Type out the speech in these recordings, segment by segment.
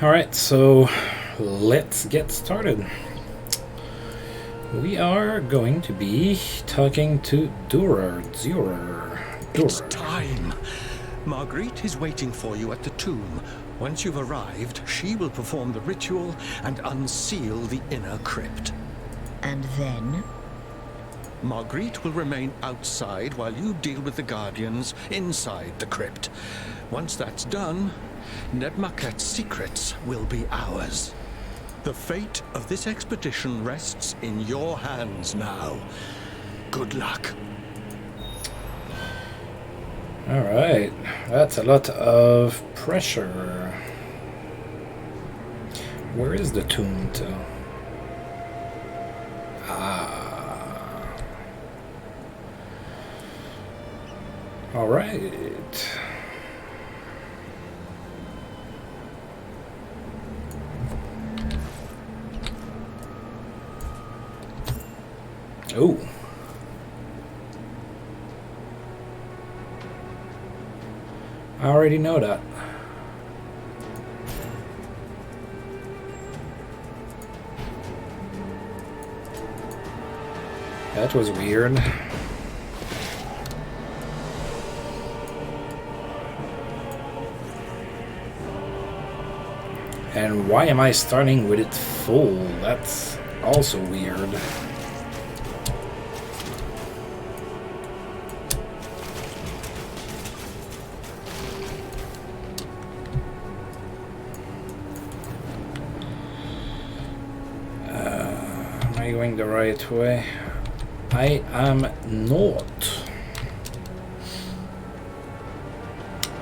Alright, so let's get started. We are going to be talking to Durer. It's time. Marguerite is waiting for you at the tomb. Once you've arrived, she will perform the ritual and unseal the inner crypt. And then? Marguerite will remain outside while you deal with the Guardians inside the crypt. Once that's done, Nebmaket's secrets will be ours. The fate of this expedition rests in your hands now. Good luck. Alright, that's a lot of pressure. Where is the tomb to? Alright. Oh. I already know that. That was weird. And why am I starting with it full? That's also weird. Am I going the right way? I am not.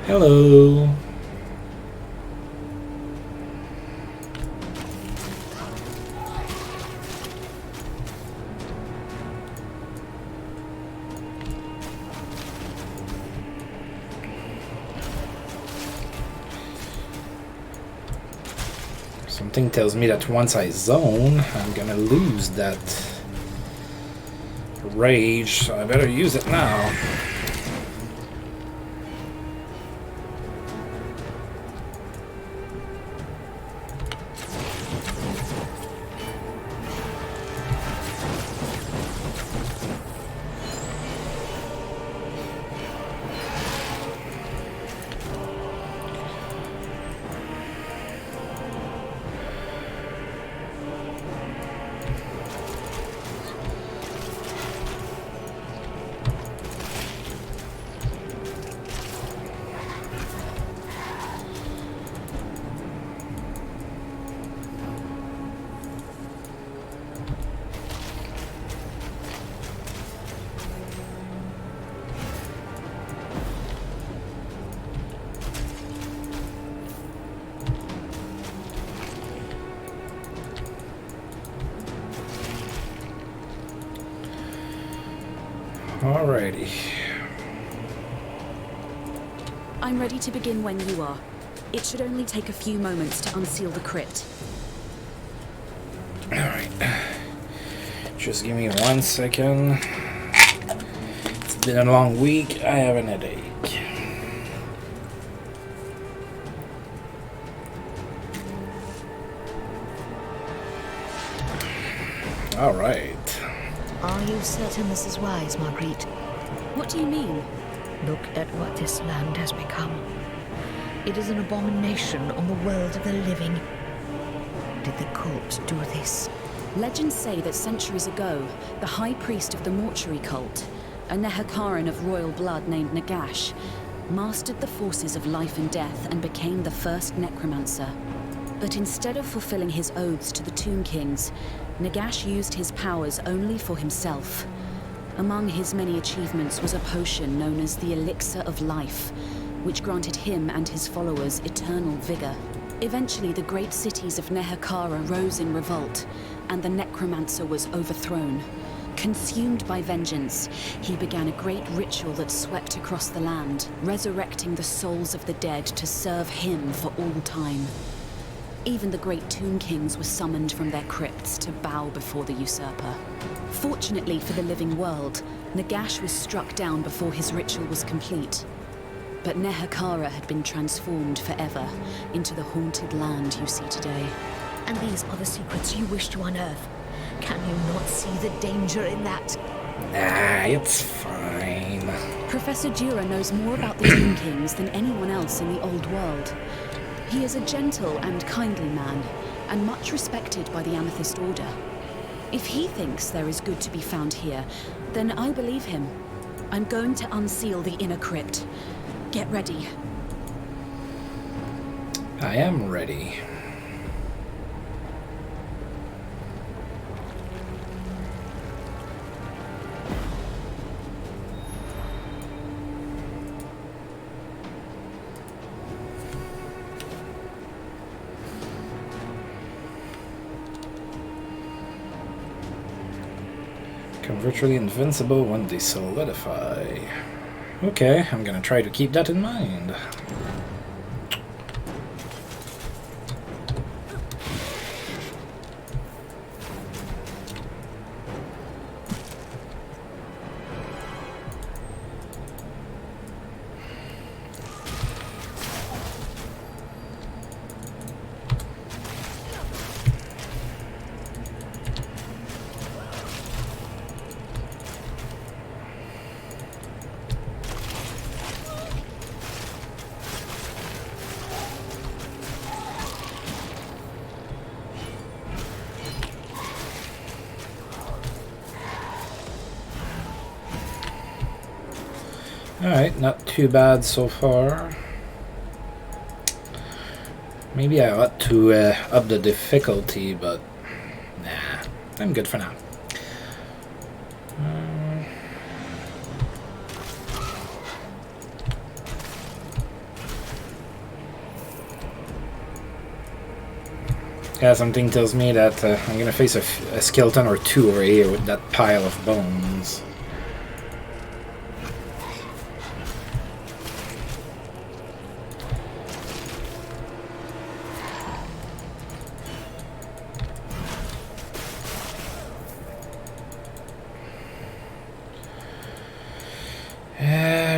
Hello. Something tells me that once I zone, I'm gonna lose that rage, so I better use it now. Alrighty. I'm ready to begin when you are. It should only take a few moments to unseal the crypt. Alright. Just give me 1 second. It's been a long week. I have an headache. Alright. Are you certain this is wise, Marguerite? What do you mean? Look at what this land has become. It is an abomination on the world of the living. Did the cult do this? Legends say that centuries ago, the high priest of the mortuary cult, a Nehekaran of royal blood named Nagash, mastered the forces of life and death and became the first necromancer. But instead of fulfilling his oaths to the Tomb Kings, Nagash used his powers only for himself. Among his many achievements was a potion known as the Elixir of Life, which granted him and his followers eternal vigor. Eventually, the great cities of Nehekara rose in revolt, and the necromancer was overthrown. Consumed by vengeance, he began a great ritual that swept across the land, resurrecting the souls of the dead to serve him for all time. Even the great Tomb Kings were summoned from their crypts to bow before the usurper. Fortunately for the living world, Nagash was struck down before his ritual was complete. But Nehekara had been transformed forever into the haunted land you see today. And these are the secrets you wish to unearth. Can you not see the danger in that? Nah, it's fine. Professor Jura knows more about the Tomb Kings than anyone else in the old world. He is a gentle and kindly man, and much respected by the Amethyst Order. If he thinks there is good to be found here, then I believe him. I'm going to unseal the inner crypt. Get ready. I am ready. Become virtually invincible when they solidify. Okay, I'm gonna try to keep that in mind. Alright, not too bad so far. Maybe I ought to up the difficulty, but nah, I'm good for now. Yeah, something tells me that I'm gonna face a skeleton or two over here with that pile of bones.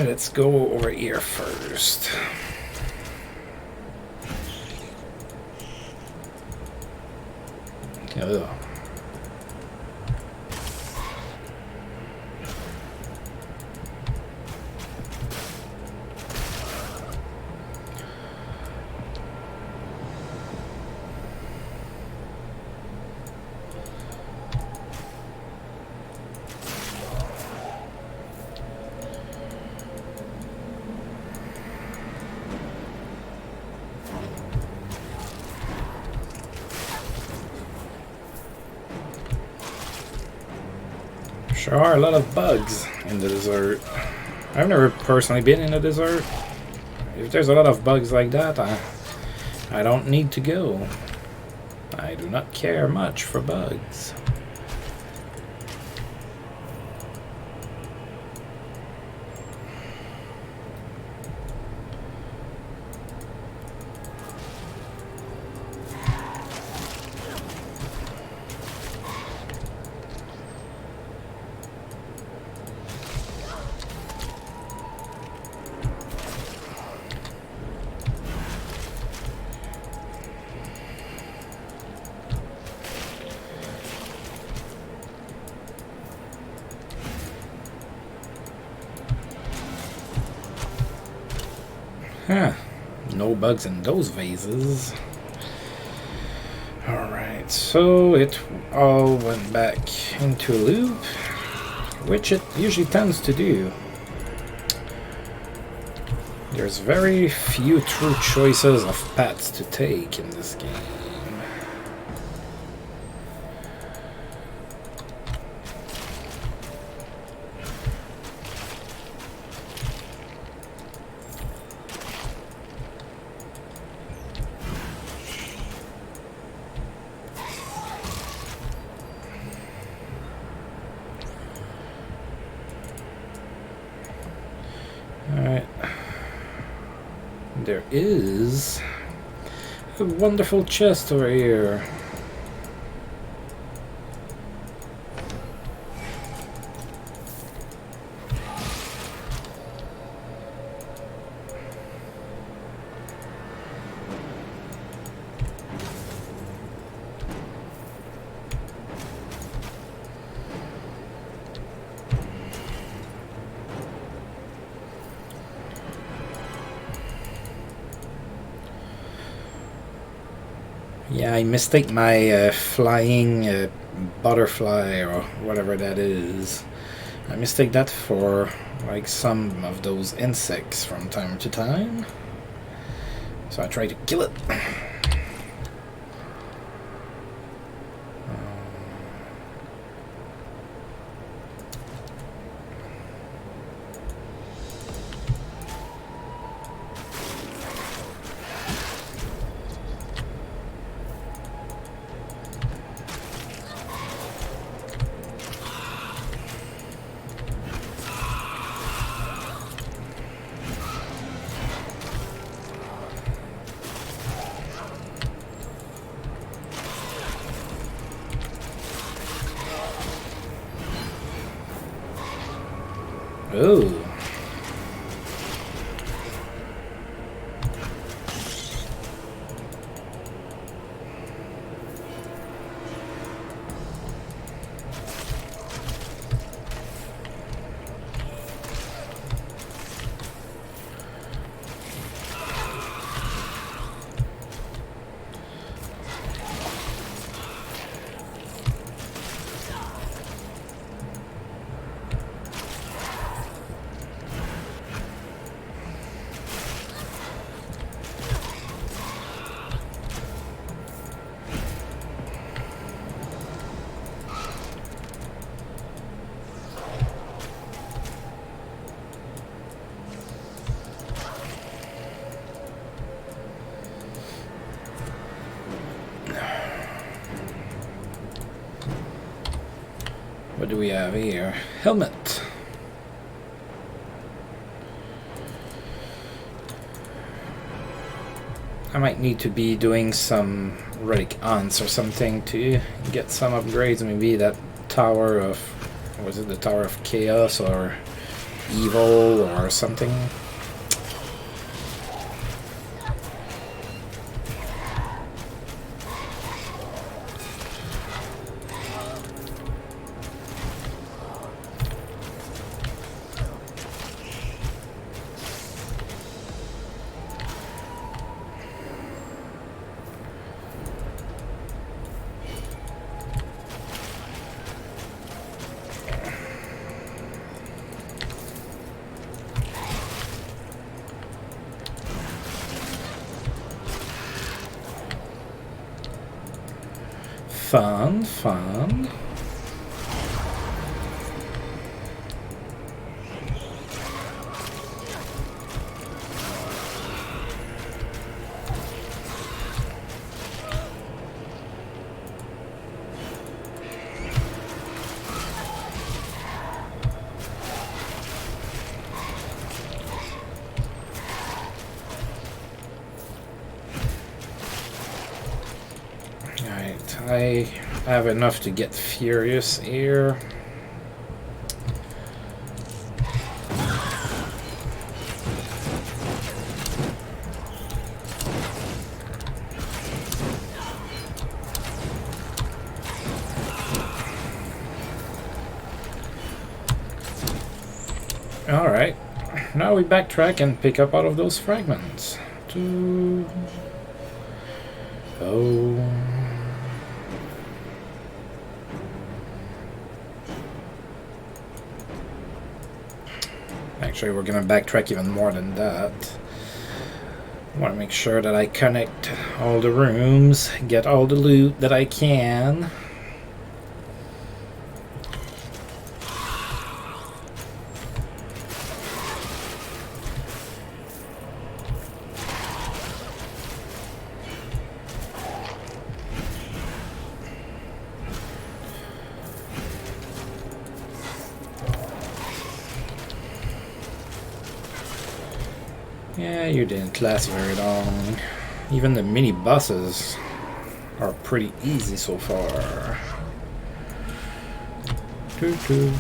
Let's go over here first. Ugh. There are a lot of bugs in the desert. I've never personally been in the desert. If there's a lot of bugs like that, I don't need to go. I do not care much for bugs. Huh. No bugs in those vases. Alright, so it all went back into a loop, which it usually tends to do. There's very few true choices of paths to take in this game. Alright. There is a wonderful chest over here. Yeah, I mistake my flying butterfly or whatever that is. I mistake that for like some of those insects from time to time. So I try to kill it. Oh. What do we have here? Helmet. I might need to be doing some relic hunts or something to get some upgrades. Maybe that tower of, was it the Tower of Chaos or Evil or something? Fun, fun. I have enough to get furious here. Alright, now we backtrack and pick up all of those fragments. Oh. Actually, we're gonna backtrack even more than that. I want to make sure that I connect all the rooms, get all the loot that I can. Yeah, you didn't last very long. Even the mini bosses are pretty easy so far. Doo-doo.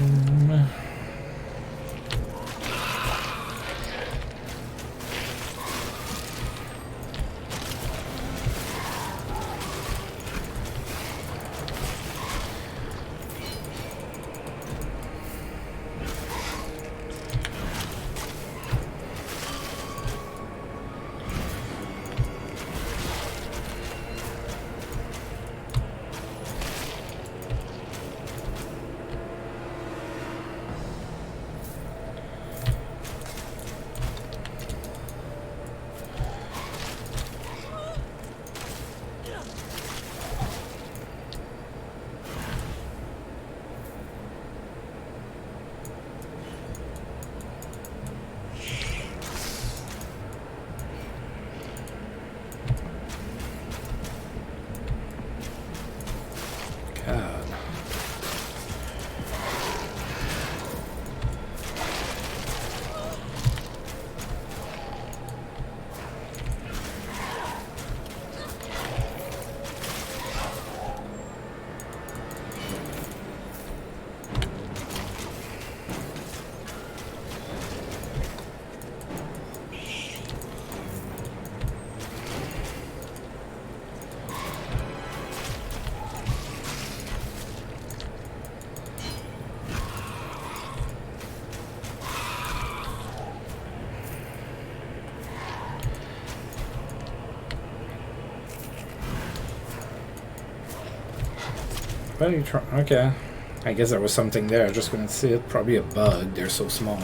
Very okay. I guess there was something there. I just couldn't see it. Probably a bug. They're so small.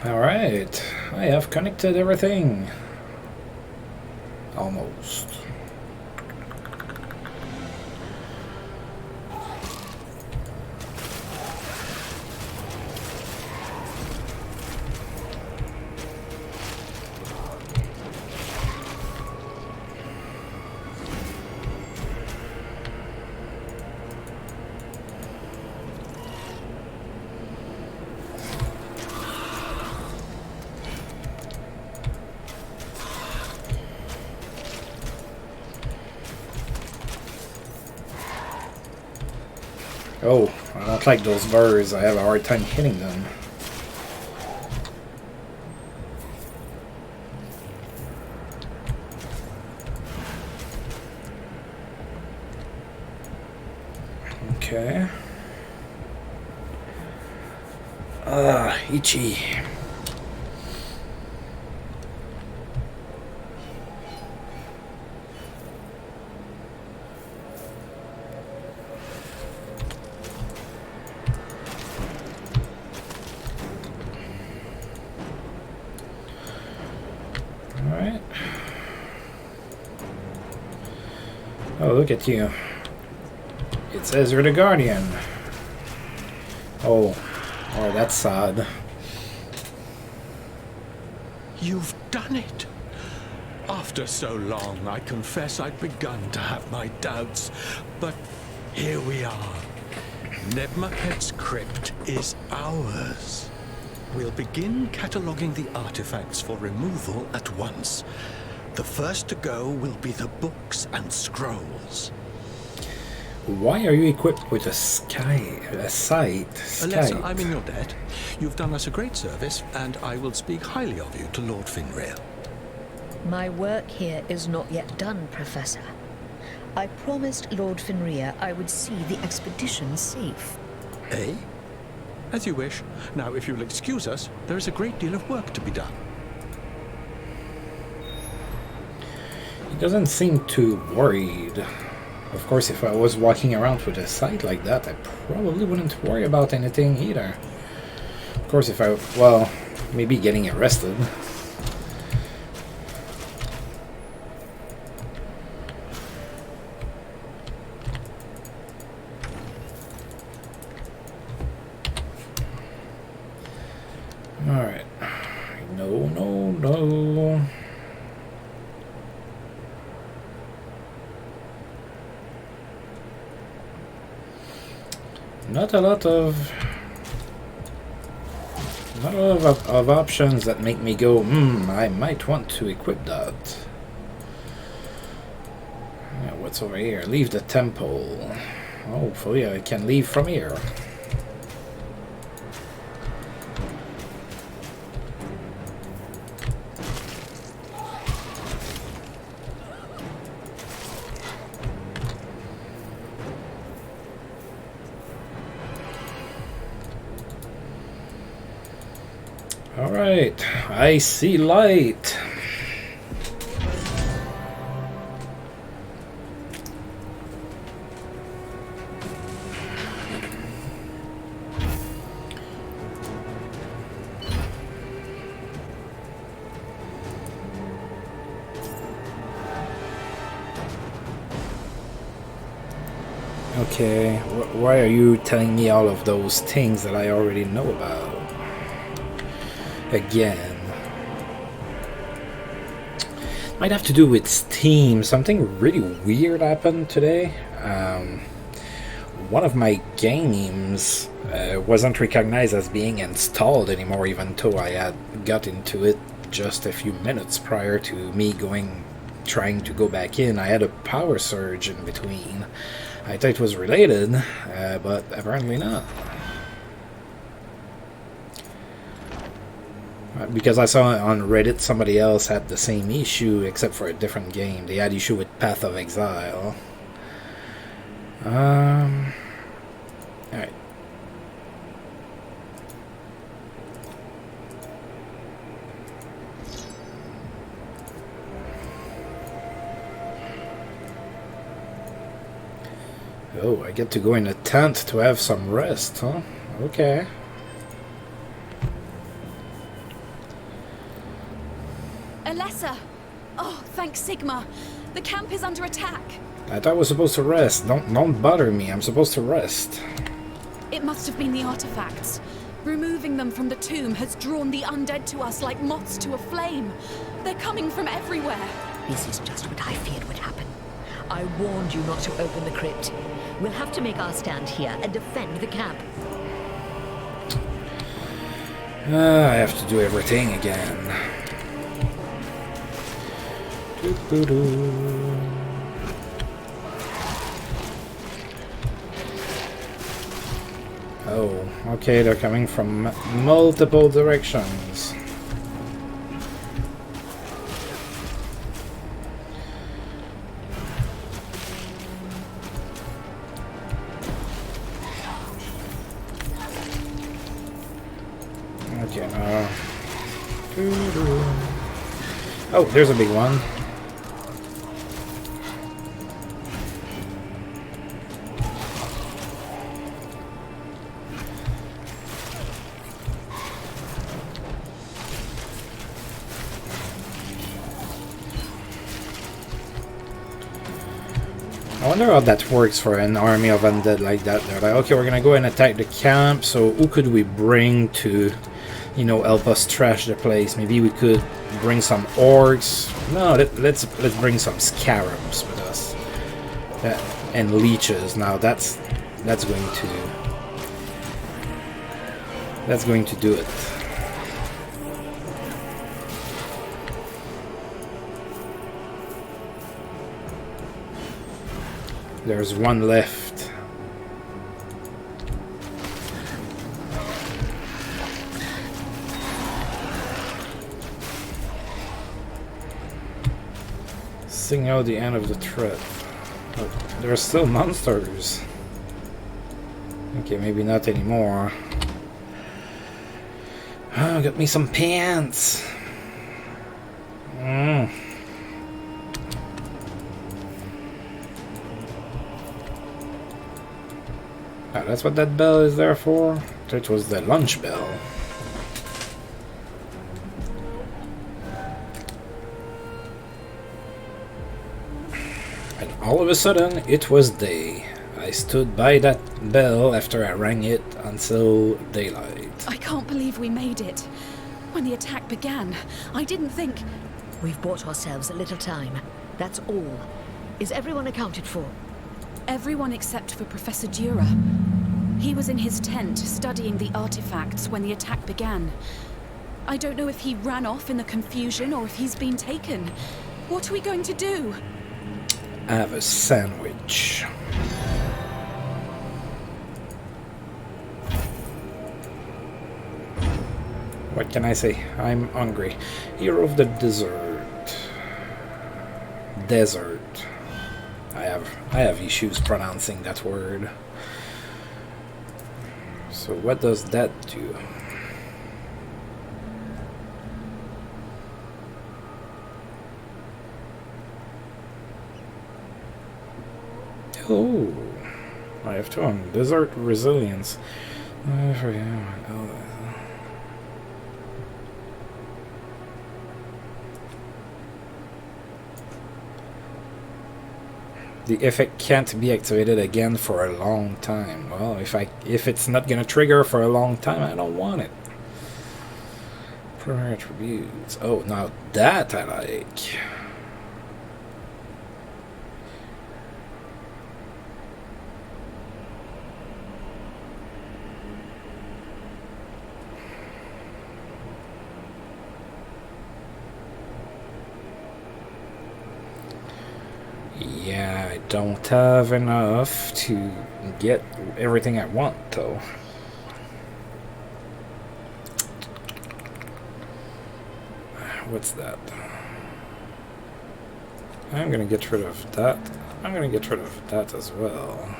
Alright. I have connected everything. Almost. Oh, I don't like those birds. I have a hard time hitting them. Okay. Itchy. Oh, look at you. It says you're the Guardian. Oh, that's sad. You've done it. After so long, I confess I'd begun to have my doubts. But here we are. Nebmaket's crypt is ours. We'll begin cataloguing the artifacts for removal at once. The first to go will be the books and scrolls. Why are you equipped with a sight? Alessa, I'm in your debt. You've done us a great service, and I will speak highly of you to Lord Finreal. My work here is not yet done, Professor. I promised Lord Finreal I would see the expedition safe. Eh? As you wish. Now, if you'll excuse us, there is a great deal of work to be done. He doesn't seem too worried. Of course, if I was walking around with a sight like that, I probably wouldn't worry about anything either. Of course, if I... well, maybe getting arrested. Alright. No. Not a lot of options that make me go, I might want to equip that. Yeah, what's over here? Leave the temple. Hopefully I can leave from here. Alright, I see light. Okay, why are you telling me all of those things that I already know about? Again. Might have to do with Steam. Something really weird happened today. One of my games wasn't recognized as being installed anymore, even though I had got into it just a few minutes prior to me trying to go back in. I had a power surge in between. I thought it was related, but apparently not. Because I saw on Reddit somebody else had the same issue, except for a different game. They had issue with Path of Exile. Alright. Oh, I get to go in a tent to have some rest, huh? Okay. Alessa! Oh, thank Sigma. The camp is under attack. I thought I was supposed to rest. Don't bother me. I'm supposed to rest. It must have been the artifacts. Removing them from the tomb has drawn the undead to us like moths to a flame. They're coming from everywhere. This is just what I feared would happen. I warned you not to open the crypt. We'll have to make our stand here and defend the camp. I have to do everything again. Doo-doo-doo. Oh, okay, they're coming from multiple directions. Okay, now. Oh, there's a big one. I wonder how that works for an army of undead like that. They're like, okay, we're gonna go and attack the camp, so who could we bring to, you know, help us trash the place? Maybe we could bring some orcs. No, let's bring some scarabs with us. And leeches. Now that's going to do it. There's one left. Sing out the end of the threat. But there are still monsters. Okay, maybe not anymore. Oh, got me some pants. Ah, that's what that bell is there for? That was the lunch bell. And all of a sudden, it was day. I stood by that bell after I rang it until daylight. I can't believe we made it. When the attack began, I didn't think... We've bought ourselves a little time. That's all. Is everyone accounted for? Everyone except for Professor Dura. He was in his tent studying the artifacts when the attack began. I don't know if he ran off in the confusion or if he's been taken. What are we going to do? Have a sandwich. What can I say? I'm hungry. Hero of the desert. Desert. I have issues pronouncing that word. So what does that do? Oh, I have 2 on desert resilience. The effect can't be activated again for a long time. Well, if it's not gonna trigger for a long time, I don't want it. Primary attributes. Oh, now that I like. Yeah, I don't have enough to get everything I want, though. What's that? I'm gonna get rid of that. I'm gonna get rid of that as well.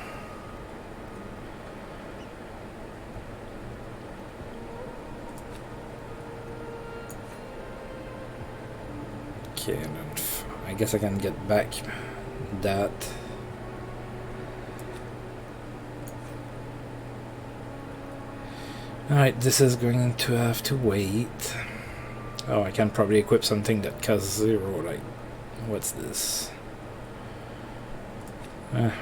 Okay, and then I guess I can get back that. Alright, this is going to have to wait. Oh, I can probably equip something that costs 0, like, what's this?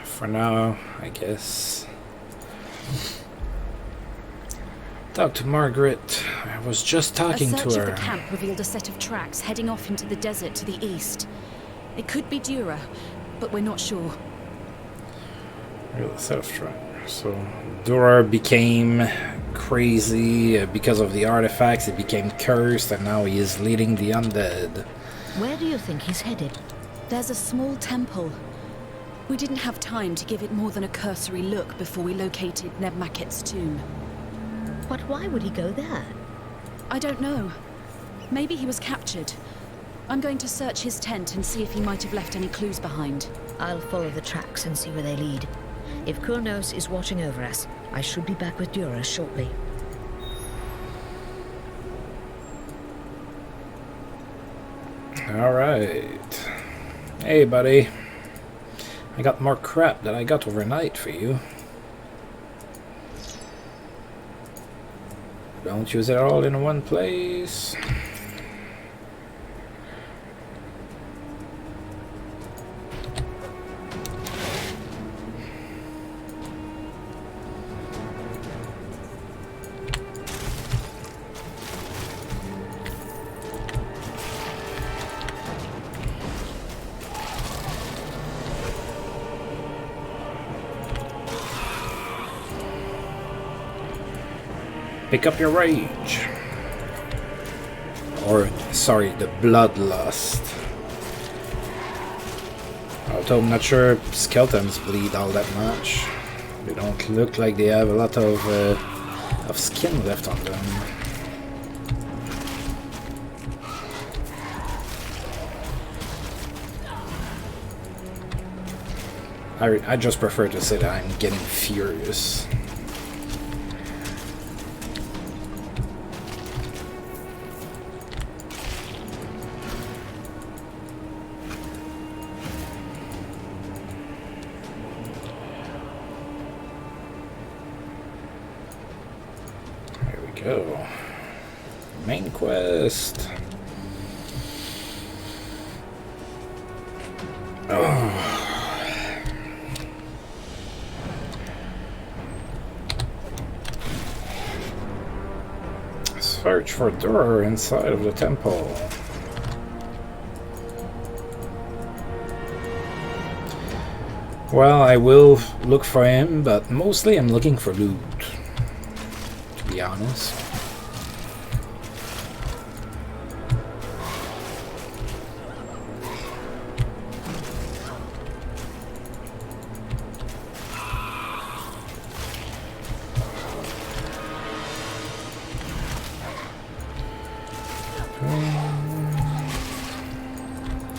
For now, I guess. Talk to Margaret. I was just talking to her. A search of the camp revealed a set of tracks heading off into the desert to the east. It could be Dura, but we're not sure. Real self-track. So Dura became crazy because of the artifacts. He became cursed, and now he is leading the undead. Where do you think he's headed? There's a small temple. We didn't have time to give it more than a cursory look before we located Neb Maket's tomb. But why would he go there? I don't know. Maybe he was captured. I'm going to search his tent and see if he might have left any clues behind. I'll follow the tracks and see where they lead. If Kurnos is watching over us, I should be back with Dura shortly. Alright. Hey, buddy. I got more crap that I got overnight for you. Don't use it all in one place. Pick up your rage. Or, sorry, the bloodlust. Although I'm not sure skeletons bleed all that much. They don't look like they have a lot of skin left on them. I just prefer to say that I'm getting furious. Go. Main quest. Oh. Search for Dura inside of the temple. Well, I will look for him, but mostly I'm looking for loot. To be honest.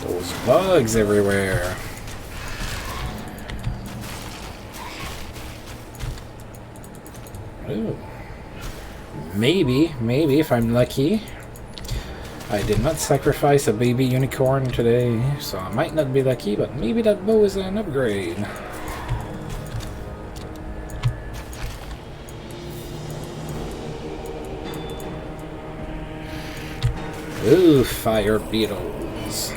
Those bugs everywhere. Ooh. Maybe if I'm lucky. I did not sacrifice a baby unicorn today, so I might not be lucky, but maybe that bow is an upgrade. Ooh, fire beetles.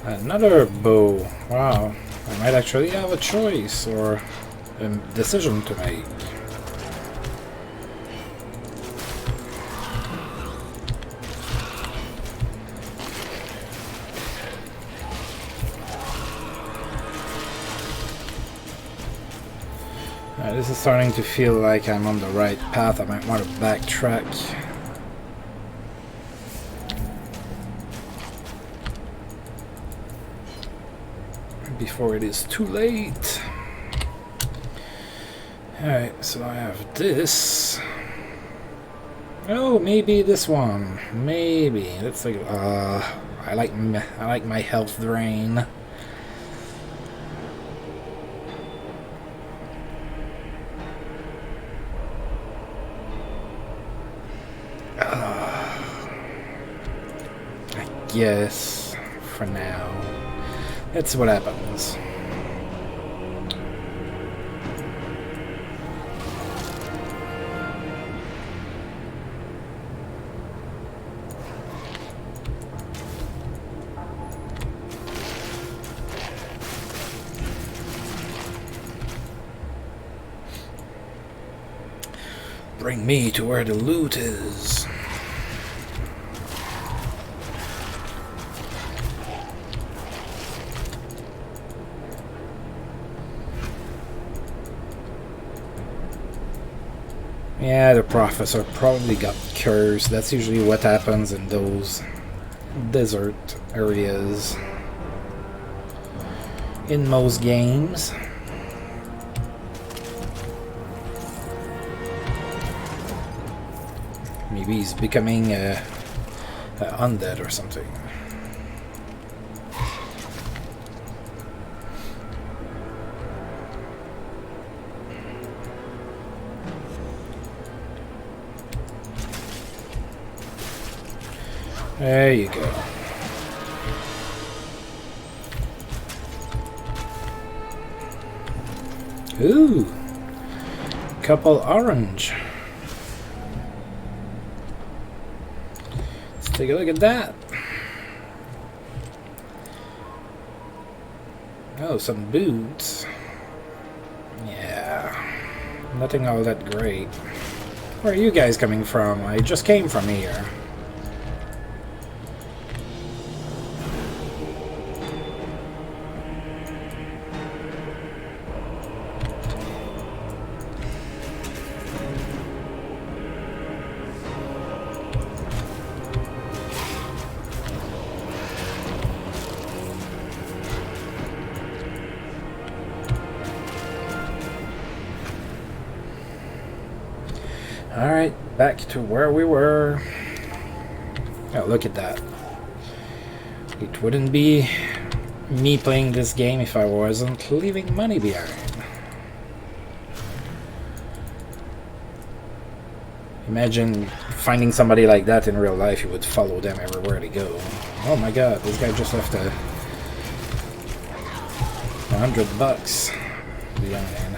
Another bow. Wow. I might actually have a choice or a decision to make. This is starting to feel like I'm on the right path. I might want to backtrack. Before it is too late. Alright, so I have this. Oh, maybe this one. Maybe. Let's think. I like my health drain. I guess for now. Let's see what happens. Bring me to where the loot is. Yeah, the professor probably got cursed. That's usually what happens in those desert areas in most games. Maybe he's becoming undead or something. There you go. Ooh, couple orange. Let's take a look at that. Oh, some boots. Yeah, nothing all that great. Where are you guys coming from? I just came from here. Alright, back to where we were. Oh, look at that. It wouldn't be me playing this game if I wasn't leaving money behind. Imagine finding somebody like that in real life. You would follow them everywhere they go. Oh my god, this guy just left $100 behind.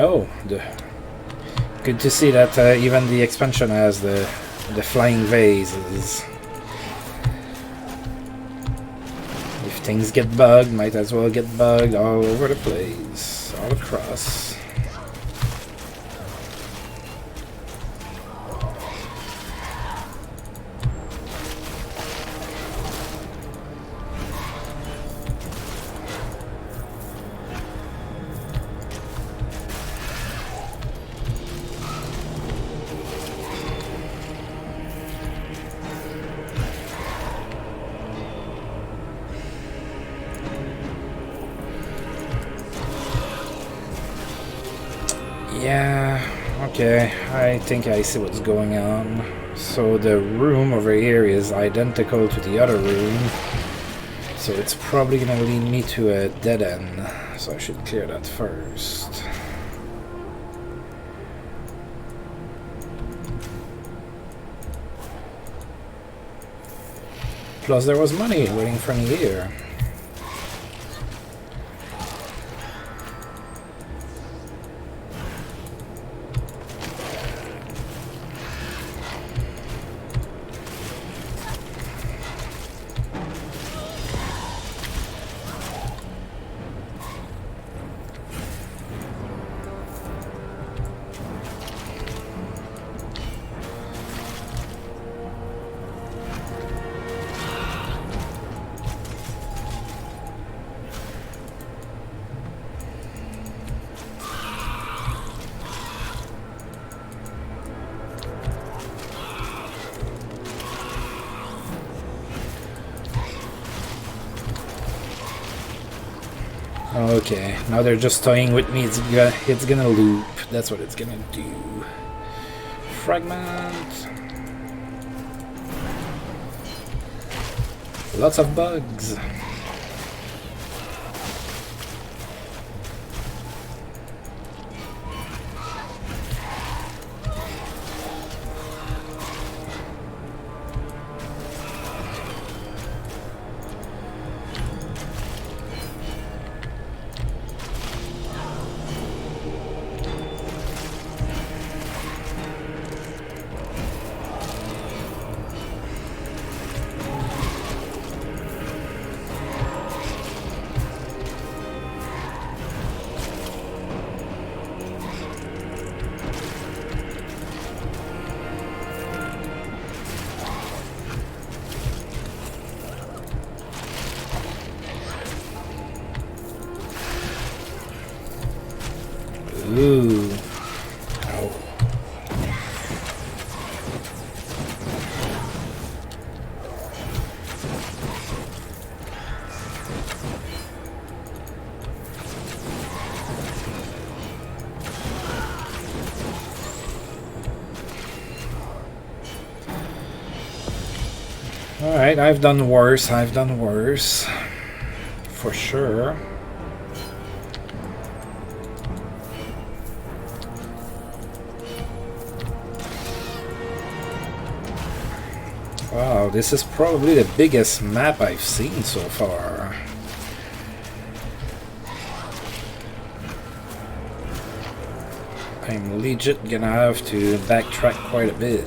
Oh, good to see that even the expansion has the flying vases. If things get bugged, might as well get bugged all over the place, all across. Yeah, okay, I think I see what's going on. So the room over here is identical to the other room. So it's probably gonna lead me to a dead end. So I should clear that first. Plus there was money waiting for me here. Okay, now they're just toying with me. It's gonna loop. That's what it's gonna do. Fragment. Lots of bugs. Ooh. Oh. Alright, I've done worse. For sure. Wow, this is probably the biggest map I've seen so far. I'm legit gonna have to backtrack quite a bit.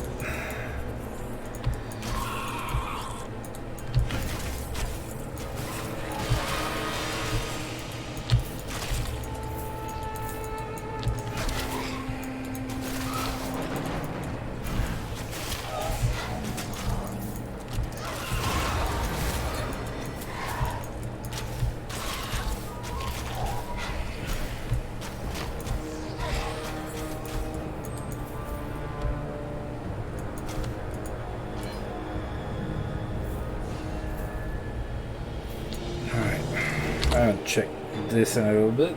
I'll check this in a little bit.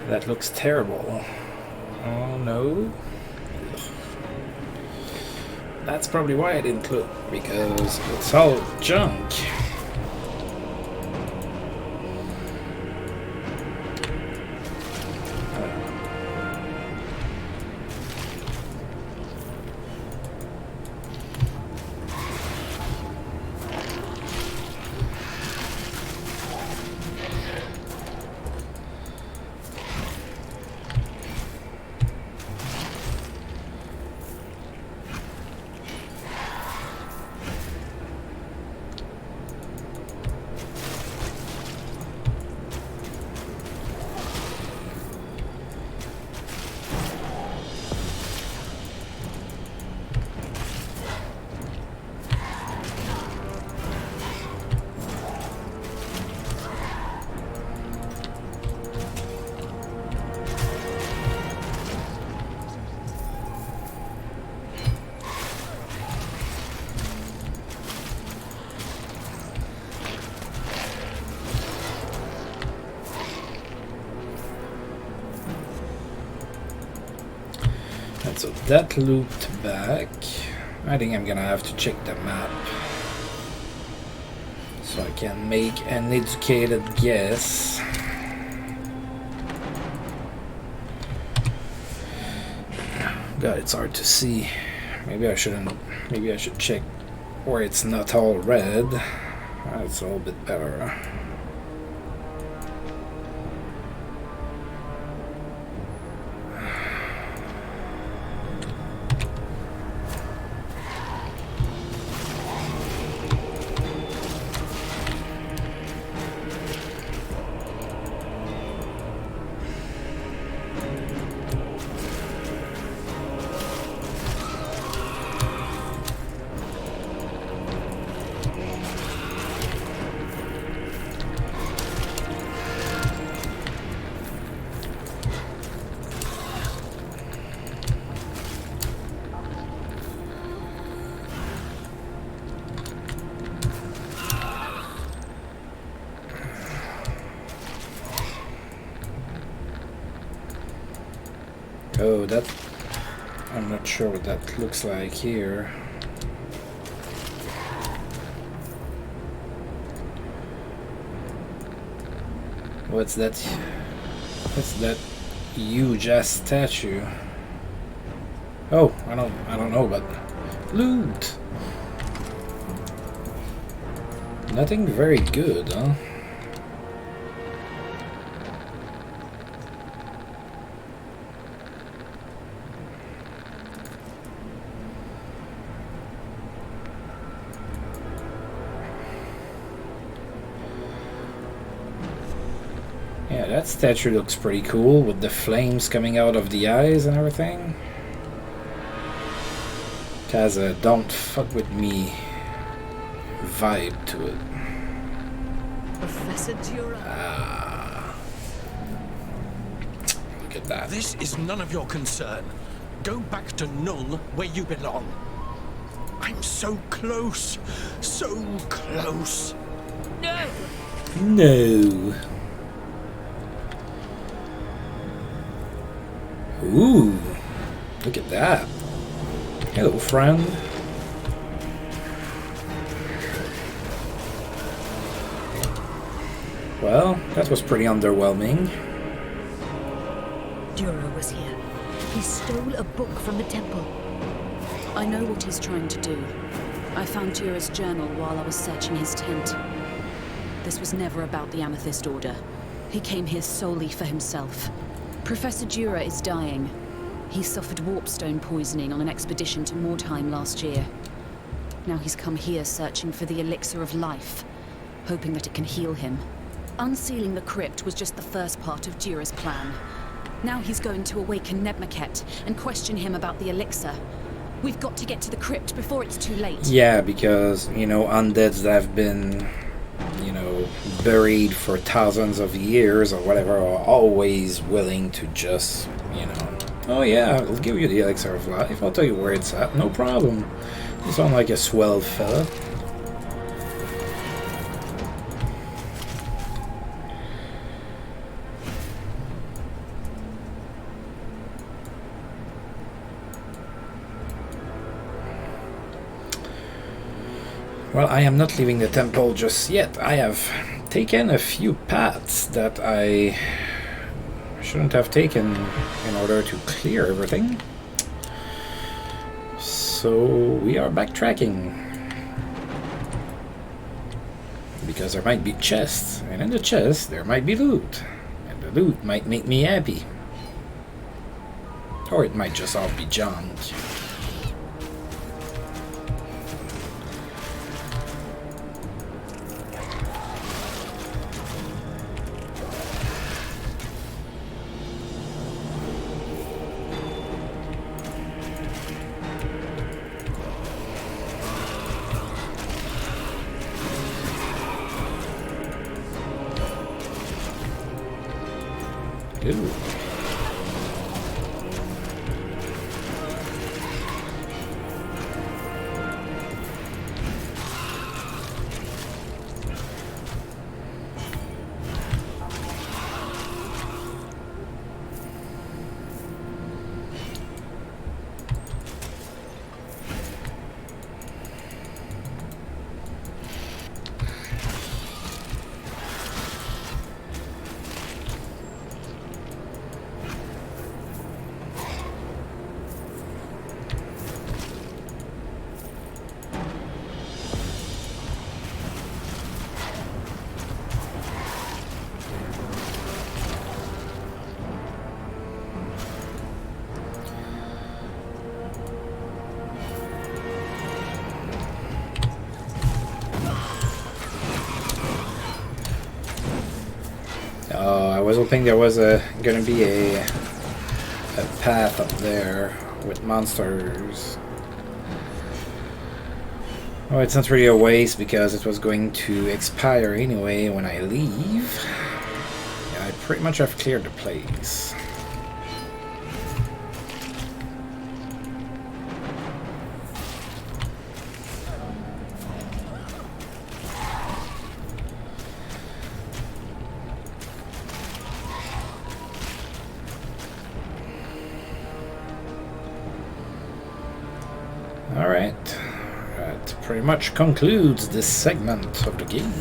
That looks terrible. Oh no. That's probably why I didn't look, because it's all junk. so that looped back. I think I'm gonna have to check the map so I can make an educated guess. God, it's hard to see. Maybe I shouldn't. Maybe I should check where it's not all red. That's a little bit better. Oh, that... I'm not sure what that looks like here. What's that? What's that huge ass statue? Oh, I don't know, but loot. Nothing very good, huh? Yeah, that statue looks pretty cool with the flames coming out of the eyes and everything. Has a don't fuck with me vibe to it. Professor Dura. Ah. Look at that. This is none of your concern. Go back to Null, where you belong. I'm so close. So close. No! No. Ooh. Look at that. Hello, friend. Well, that was pretty underwhelming. Dura was here. He stole a book from the temple. I know what he's trying to do. I found Dura's journal while I was searching his tent. This was never about the Amethyst Order. He came here solely for himself. Professor Dura is dying. He suffered warpstone poisoning on an expedition to Mordheim last year. Now he's come here searching for the elixir of life, hoping that it can heal him. Unsealing the crypt was just the first part of Dura's plan. Now he's going to awaken Nebmaket and question him about the elixir. We've got to get to the crypt before it's too late. Yeah, because, you know, undeads that have been, you know, buried for thousands of years or whatever are always willing to just, you know, oh yeah, I'll give you the elixir of life. I'll tell you where it's at. No problem. You sound like a swell fella. Well, I am not leaving the temple just yet. I have taken a few paths that I shouldn't have taken in order to clear everything. So we are backtracking. Because there might be chests, and in the chest there might be loot. And the loot might make me happy. Or it might just all be junk. Ooh. was hoping there was gonna be a path up there with monsters. Oh, it's not really a waste because it was going to expire anyway when I leave. And I pretty much have cleared the place. Alright. That pretty much concludes this segment of the game.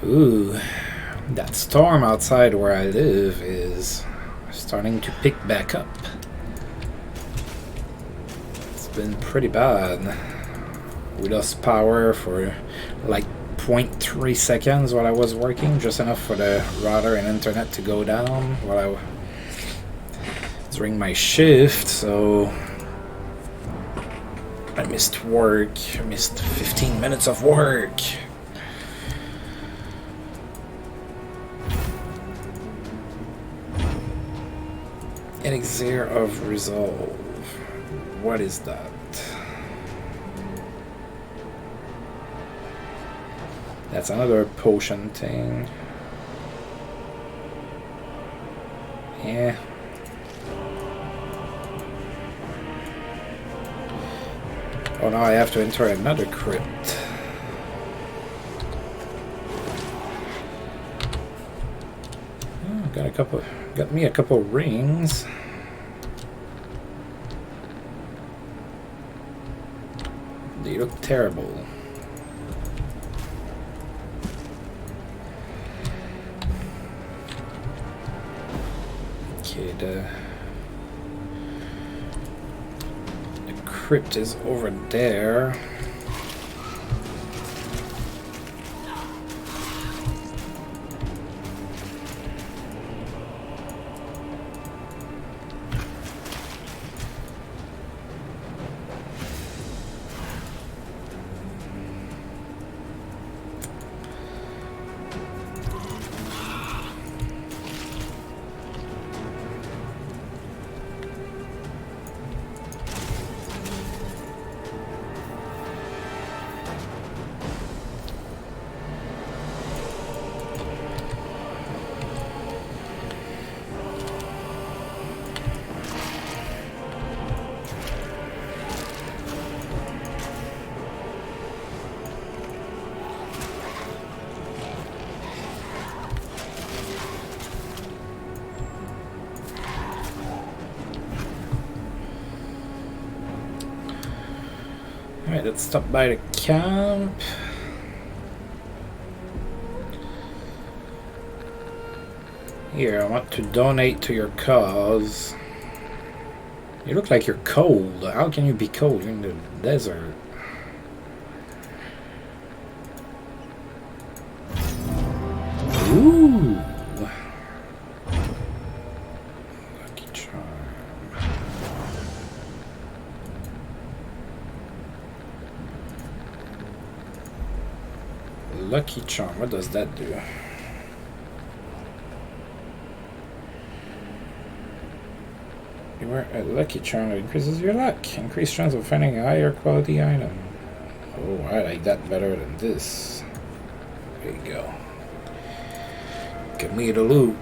Ooh, that storm outside where I live is starting to pick back up. It's been pretty bad. We lost power for like 0.3 seconds while I was working, just enough for the router and internet to go down while during my shift, so I missed work. I missed 15 minutes of work. Elixir of Resolve. What is that? That's another potion thing. Yeah. Oh, now I have to enter another crypt. Oh, got me a couple rings. They look terrible. Okay, the crypt is over there. Alright, let's stop by the camp. Here, I want to donate to your cause. You look like you're cold. How can you be cold? You're in the desert. Ooh. Lucky charm. Lucky charm. What does that do? You wear a lucky charm that increases your luck. Increased chance of finding a higher quality item. Oh, I like that better than this. There you go. Give me the loot.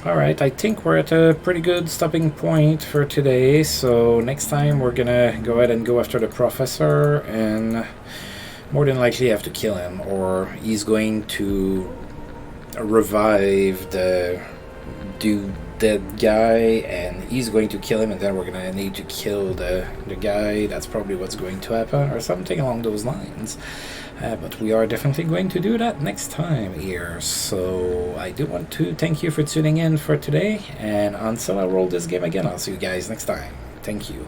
Alright, I think we're at a pretty good stopping point for today, so next time we're gonna go ahead and go after the professor and more than likely have to kill him, or he's going to revive the dude dead guy, and he's going to kill him, and then we're going to need to kill the guy. That's probably what's going to happen, or something along those lines. But we are definitely going to do that next time here. So I do want to thank you for tuning in for today, and until I roll this game again, I'll see you guys next time. Thank you.